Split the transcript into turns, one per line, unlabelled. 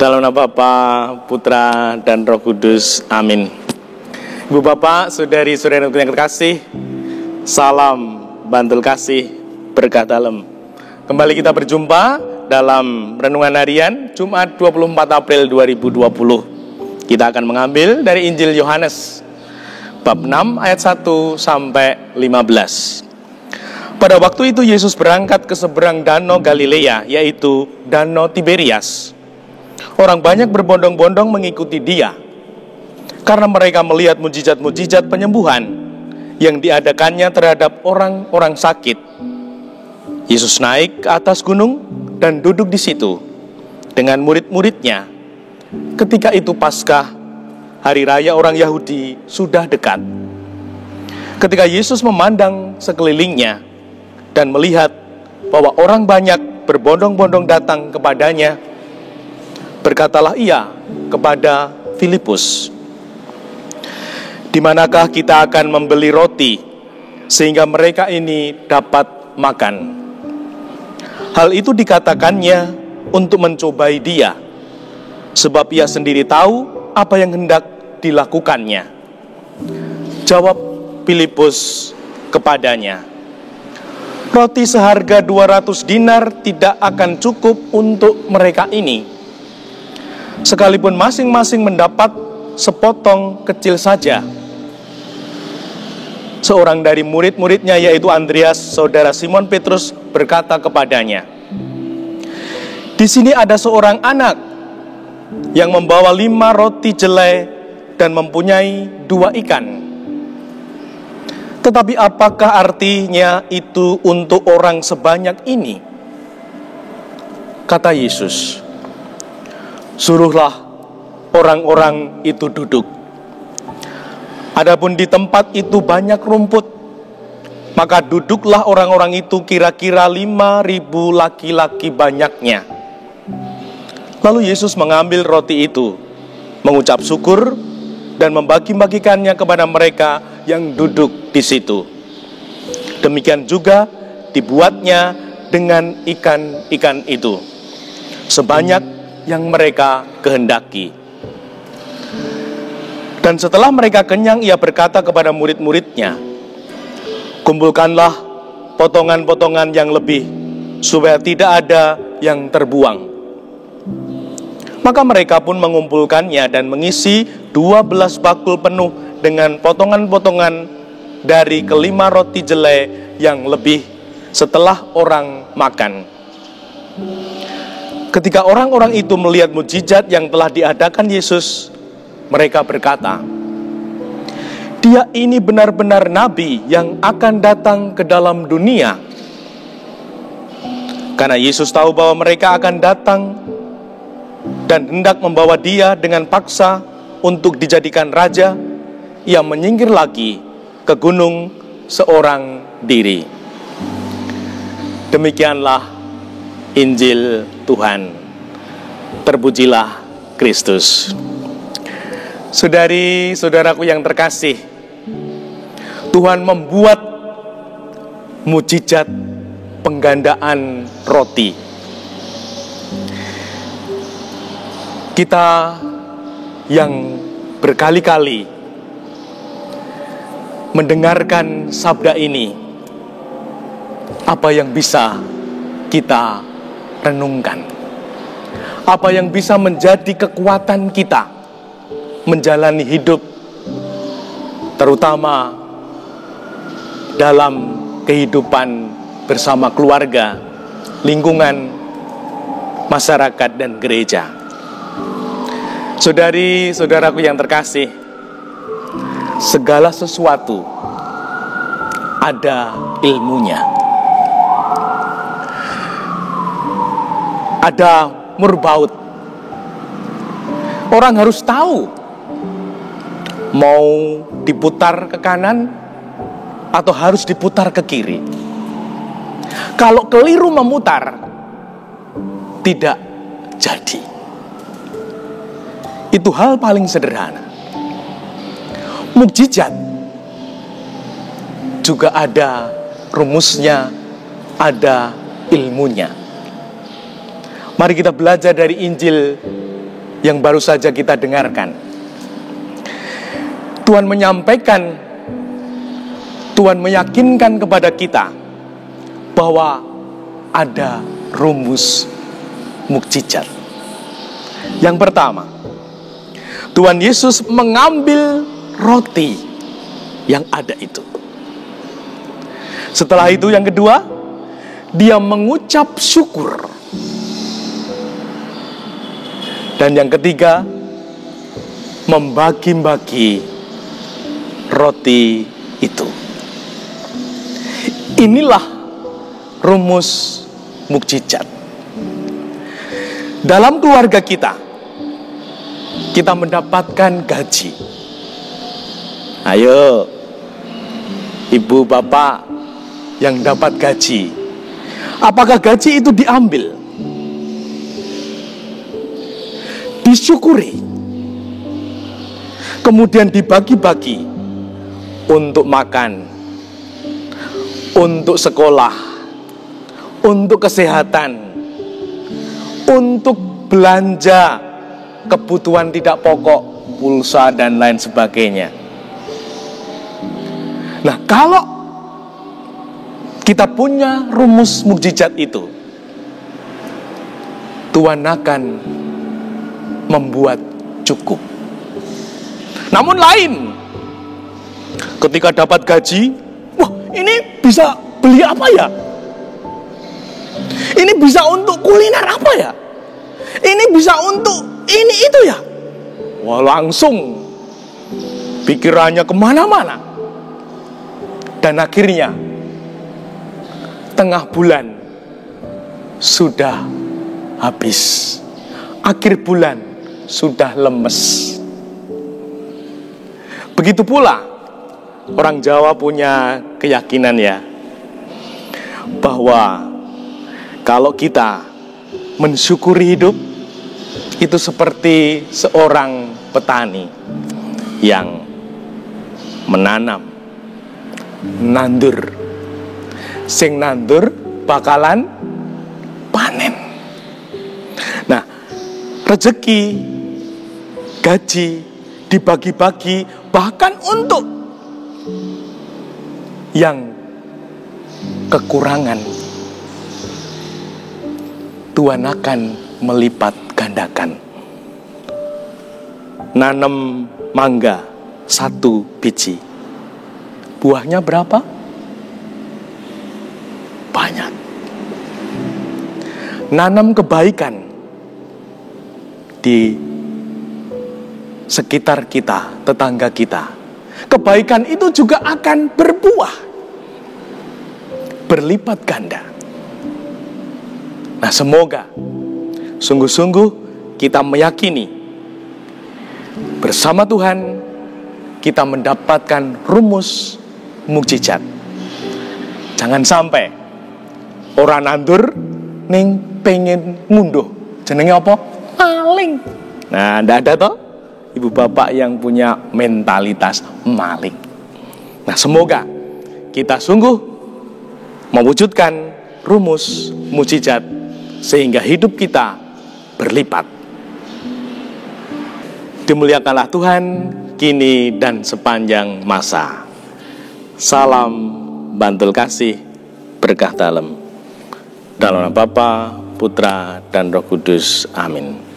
Dalam nama Bapa, Putra, dan Roh Kudus. Amin. Ibu Bapak, saudari-saudari yang terkasih, salam bantul kasih, berkah dalam. Kembali kita berjumpa dalam renungan harian Jumat 24 April 2020. Kita akan mengambil dari Injil Yohanes bab 6 ayat 1 sampai 15. Pada waktu itu Yesus berangkat ke seberang danau Galilea, yaitu danau Tiberias. Orang banyak berbondong-bondong mengikuti dia, karena mereka melihat mujizat-mujizat penyembuhan yang diadakannya terhadap orang-orang sakit. Yesus naik ke atas gunung dan duduk di situ dengan murid-muridnya. Ketika itu Paskah, hari raya orang Yahudi, sudah dekat. Ketika Yesus memandang sekelilingnya dan melihat bahwa orang banyak berbondong-bondong datang kepadanya, berkatalah ia kepada Filipus, "Di manakah kita akan membeli roti sehingga mereka ini dapat makan?" Hal itu dikatakannya untuk mencobai dia, sebab ia sendiri tahu apa yang hendak dilakukannya. Jawab Filipus kepadanya, "Roti seharga 200 dinar tidak akan cukup untuk mereka ini. Sekalipun masing-masing mendapat sepotong kecil saja." Seorang dari murid-muridnya, yaitu Andreas, saudara Simon Petrus, berkata kepadanya, "Di sini ada seorang anak yang membawa 5 roti jelai dan mempunyai 2 ikan. Tetapi apakah artinya itu untuk orang sebanyak ini?" Kata Yesus, "Suruhlah orang-orang itu duduk." Adapun di tempat itu banyak rumput, maka duduklah orang-orang itu, kira-kira 5.000 laki-laki banyaknya. Lalu Yesus mengambil roti itu, mengucap syukur, dan membagi-bagikannya kepada mereka yang duduk di situ. Demikian juga dibuatnya dengan ikan-ikan itu, sebanyak yang mereka kehendaki. Dan setelah mereka kenyang, ia berkata kepada murid-muridnya, "Kumpulkanlah potongan-potongan yang lebih, supaya tidak ada yang terbuang." Maka mereka pun mengumpulkannya dan mengisi 12 bakul penuh dengan potongan-potongan dari kelima roti jelai yang lebih setelah orang makan. Ketika orang-orang itu melihat mujizat yang telah diadakan Yesus, mereka berkata, "Dia ini benar-benar nabi yang akan datang ke dalam dunia." Karena Yesus tahu bahwa mereka akan datang dan hendak membawa dia dengan paksa untuk dijadikan raja, ia menyingkir lagi ke gunung seorang diri. Demikianlah Injil Tuhan. Terpujilah Kristus. Saudari-saudaraku yang terkasih, Tuhan membuat mujizat penggandaan roti. Kita yang berkali-kali mendengarkan sabda ini, apa yang bisa kita renungkan? Apa yang bisa menjadi kekuatan kita menjalani hidup, terutama dalam kehidupan bersama keluarga, lingkungan, masyarakat, dan gereja? Saudari-saudaraku yang terkasih, segala sesuatu ada ilmunya. Ada murbaut. Orang harus tahu mau diputar ke kanan atau harus diputar ke kiri. Kalau keliru memutar, tidak jadi. Itu hal paling sederhana. Mukjizat juga ada rumusnya, ada ilmunya. Mari kita belajar dari Injil yang baru saja kita dengarkan. Tuhan menyampaikan, Tuhan meyakinkan kepada kita bahwa ada rumus mukjizat. Yang pertama, Tuhan Yesus mengambil roti yang ada itu. Setelah itu yang kedua, dia mengucap syukur. Dan yang ketiga, membagi-bagi roti itu. Inilah rumus mukjizat. Dalam keluarga kita mendapatkan gaji. Ayo, ibu bapak yang dapat gaji, apakah gaji itu diambil? Disyukuri, kemudian dibagi-bagi untuk makan, untuk sekolah, untuk kesehatan, untuk belanja kebutuhan tidak pokok, pulsa dan lain sebagainya. Nah, kalau kita punya rumus mukjizat itu, Tuhan akan membuat cukup. Namun lain, ketika dapat gaji, wah, ini bisa beli apa ya? Ini bisa untuk kuliner apa ya? Ini bisa untuk ini itu ya? Wah, langsung pikirannya kemana-mana. Dan akhirnya tengah bulan sudah habis, akhir bulan sudah lemes. Begitu pula orang Jawa punya keyakinan ya, bahwa kalau kita mensyukuri hidup, itu seperti seorang petani yang menanam, nandur. Sing nandur bakalan panen. Nah, rezeki, gaji dibagi-bagi bahkan untuk yang kekurangan. Tuhan akan melipat gandakan. Nanam mangga 1 biji, buahnya berapa? Banyak. Nanam kebaikan di sekitar kita, tetangga kita, kebaikan itu juga akan berbuah, berlipat ganda. Nah, semoga sungguh-sungguh kita meyakini bersama Tuhan kita mendapatkan rumus mukjizat. Jangan sampai orang nandur ning pengen ngunduh, jenenge apa? Maling. Nah, ndak ada toh ibu bapak yang punya mentalitas maling. Nah, semoga kita sungguh mewujudkan rumus mukjizat sehingga hidup kita berlipat. Dimuliakanlah Tuhan kini dan sepanjang masa. Salam Bantul Kasih, berkah dalam. Dalam nama Bapa, Putra, dan Roh Kudus. Amin.